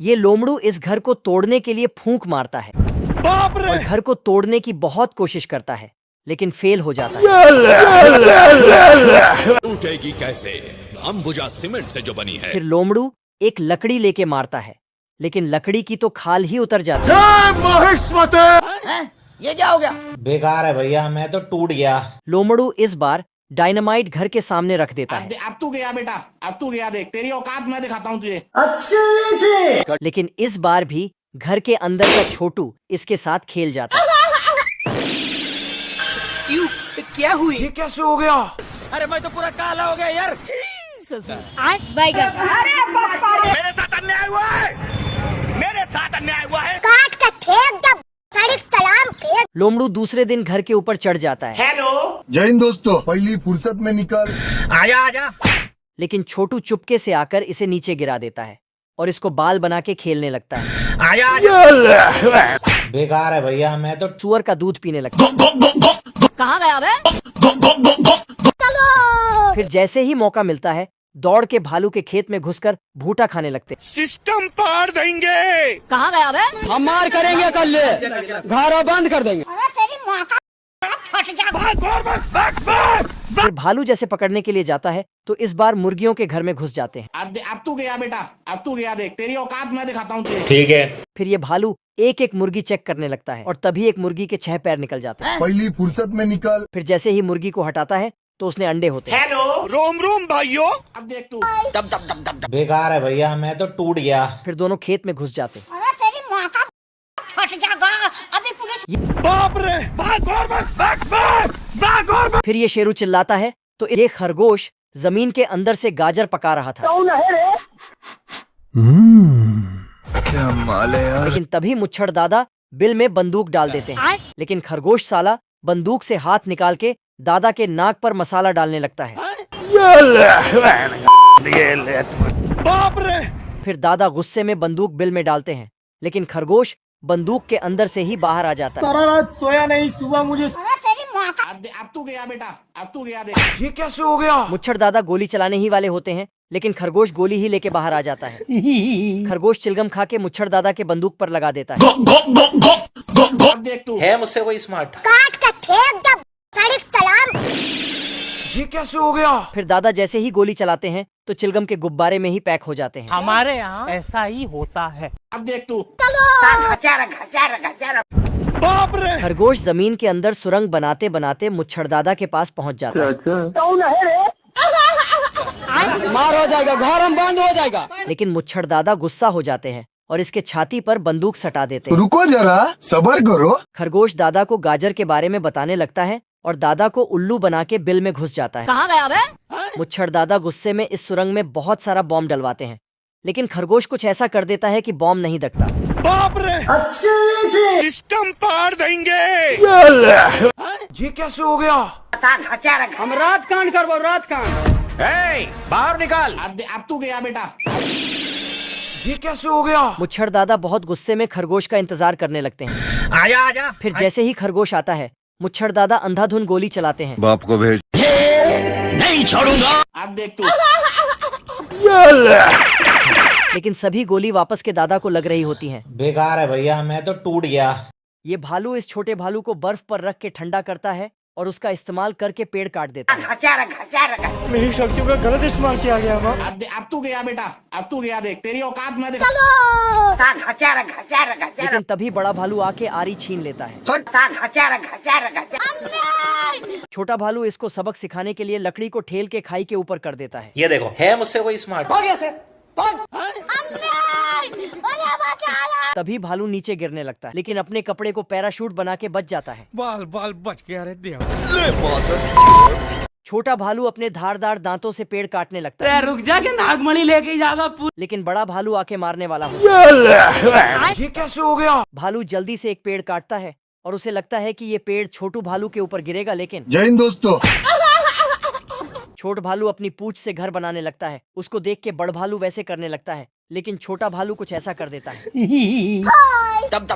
ये लोमड़ू इस घर को तोड़ने के लिए फूंक मारता है और घर को तोड़ने की बहुत कोशिश करता है, लेकिन फेल हो जाता है। टूटेगी कैसे? अंबुजा सीमेंट से जो बनी है। फिर लोमड़ू एक लकड़ी लेके मारता है, लेकिन लकड़ी की तो खाल ही उतर जाती है। ये क्या हो गया? बेकार है भैया, मैं तो टूट गया। लोमड़ू इस बार डायनामाइट घर के सामने रख देता है। अब तू गया बेटा, अब तू गया, देख तेरी औकात मैं दिखाता हूँ तुझे। लेकिन इस बार भी घर के अंदर का छोटू इसके साथ खेल जाता है। क्यों? क्या हुई? ये कैसे हो गया? अरे मैं तो पूरा काला हो गया यार। बैगन मेरे साथ अन्याय हुआ है, मेरे साथ अन्याय हुआ है। काट के फेंक दे, सड़ी कलाम फेंक। लोमड़ू दूसरे दिन घर के ऊपर चढ़ जाता है, हेलो, जय हिंद दोस्तों, पहली फुर्सत में निकल। आजा आजा। लेकिन छोटू चुपके से आकर इसे नीचे गिरा देता है और इसको बाल बना के खेलने लगता है। आजा आजा। बेकार है भैया, मैं तो सुअर का दूध पीने लगता है। कहाँ गया बे? फिर जैसे ही मौका मिलता है दौड़ के भालू के खेत में घुसकर भूटा खाने लगते हैं। सिस्टम पार देंगे। कहाँ गया बे? हम मार करेंगे कल, घर बंद कर देंगे। तेरी माँ का फट जा। फिर भालू जैसे पकड़ने के लिए जाता है तो इस बार मुर्गियों के घर में घुस जाते हैं। अब तू गया बेटा, अब तू गया, देख तेरी औकात मैं दिखाता हूँ तुझे। ठीक है। फिर ये भालू एक एक मुर्गी चेक करने लगता है और तभी एक मुर्गी के 6 पैर निकल जाते हैं। पहली फुर्सत में निकल। फिर जैसे ही मुर्गी को हटाता है तो उसने अंडे होते हैं। हेलो, रोम रोम भाइयों। अब देख तू। बेकार है भैया, मैं तो टूट गया। फिर दोनों खेत में घुस जाते हैं। तेरी माँ का फट जाएगा। अभी पुलिस। बाप रे, भाग और भाग। फिर ये शेरू चिल्लाता है तो एक खरगोश जमीन के अंदर से गाजर पका रहा था। क्या माल है यार। लेकिन तभी मुच्छड़ दादा बिल में बंदूक डाल देते हैं, लेकिन खरगोश साला बंदूक से हाथ निकाल के दादा के नाक पर मसाला डालने लगता है। बाप रे। फिर दादा गुस्से में बंदूक बिल में डालते हैं, लेकिन खरगोश बंदूक के अंदर से ही बाहर आ जाता है। सारा रात सोया नहीं, सुबह मुझे तेरी माँ का। अब तू गया बेटा, अब तू गया, देख। ये कैसे हो गया? मुच्छड़ दादा गोली चलाने ही वाले होते हैं, लेकिन खरगोश गोली ही लेके बाहर आ जाता है। खरगोश चिलगम खा के मुच्छड़ दादा के बंदूक पर लगा देता है। अब देख तू। है मुझसे कोई स्मार्ट? काट के फेंक दे, सड़ी कलाम। ये कैसे हो गया? फिर दादा जैसे ही गोली चलाते हैं तो चिलगम के गुब्बारे में ही पैक हो जाते हैं। हमारे यहाँ ऐसा ही होता है। अब देख तू। बाप रे। खरगोश जमीन के अंदर सुरंग बनाते बनाते मुच्छड़ दादा के पास पहुंच जाता है। मार हो जाएगा, घर हम बंद हो जाएगा। लेकिन मुच्छड़ दादा गुस्सा हो जाते हैं और इसके छाती पर बंदूक सटा देते हैं। रुको जरा, सबर करो। खरगोश दादा को गाजर के बारे में बताने लगता है और दादा को उल्लू बना के बिल में घुस जाता है। कहाँ गया बे? मुच्छड़ दादा गुस्से में इस सुरंग में बहुत सारा बॉम्ब डलवाते हैं, लेकिन खरगोश कुछ ऐसा कर देता है कि बॉम्ब नहीं दगता। बाप रे। सिस्टम पार देंगे। ये कैसे हो गया? हम रात कांड करबो, रात कांड। बाहर निकाल। अब तू गया बेटा। ये कैसे हो गया? मुच्छड़ दादा बहुत गुस्से में खरगोश का इंतजार करने लगते हैं। आजा आजा। फिर जैसे ही खरगोश आता है मुच्छड़ दादा अंधाधुन गोली चलाते हैं। बाप को भेज। नहीं छोड़ूंगा। अब देख तू। लेकिन सभी गोली वापस के दादा को लग रही होती हैं। बेकार है भैया, मैं तो टूट गया। ये भालू इस छोटे भालू को बर्फ पर रख के ठंडा करता है और उसका इस्तेमाल करके पेड़ काट देता है। मेरी शक्तियों का गलत इस्तेमाल किया गया। अब तू गया बेटा, अब तू गया, देख तेरी औकात मैं दिखा। लेकिन तभी बड़ा भालू आके आरी छीन लेता है। छोटा भालू इसको सबक सिखाने के लिए लकड़ी को ठेल के खाई के ऊपर कर देता है। ये देखो, है मुझसे कोई स्मार्ट? तभी भालू नीचे गिरने लगता है, लेकिन अपने कपड़े को पैराशूट बना के बच जाता है। बाल बाल बच गया रे देव। छोटा भालू अपने धारदार दांतों से पेड़ काटने लगता है, रुक जा के नागमणि लेके जागा। लेकिन बड़ा भालू आके मारने वाला हो। ये कैसे हो गया? भालू जल्दी से एक पेड़ काटता है और उसे लगता है कि ये पेड़ छोटू भालू के ऊपर गिरेगा, लेकिन जय हिंद दोस्तों। छोट भालू अपनी पूंछ से घर बनाने लगता है। उसको देख के बड़ भालू वैसे करने लगता है, लेकिन छोटा भालू कुछ ऐसा कर देता है। दब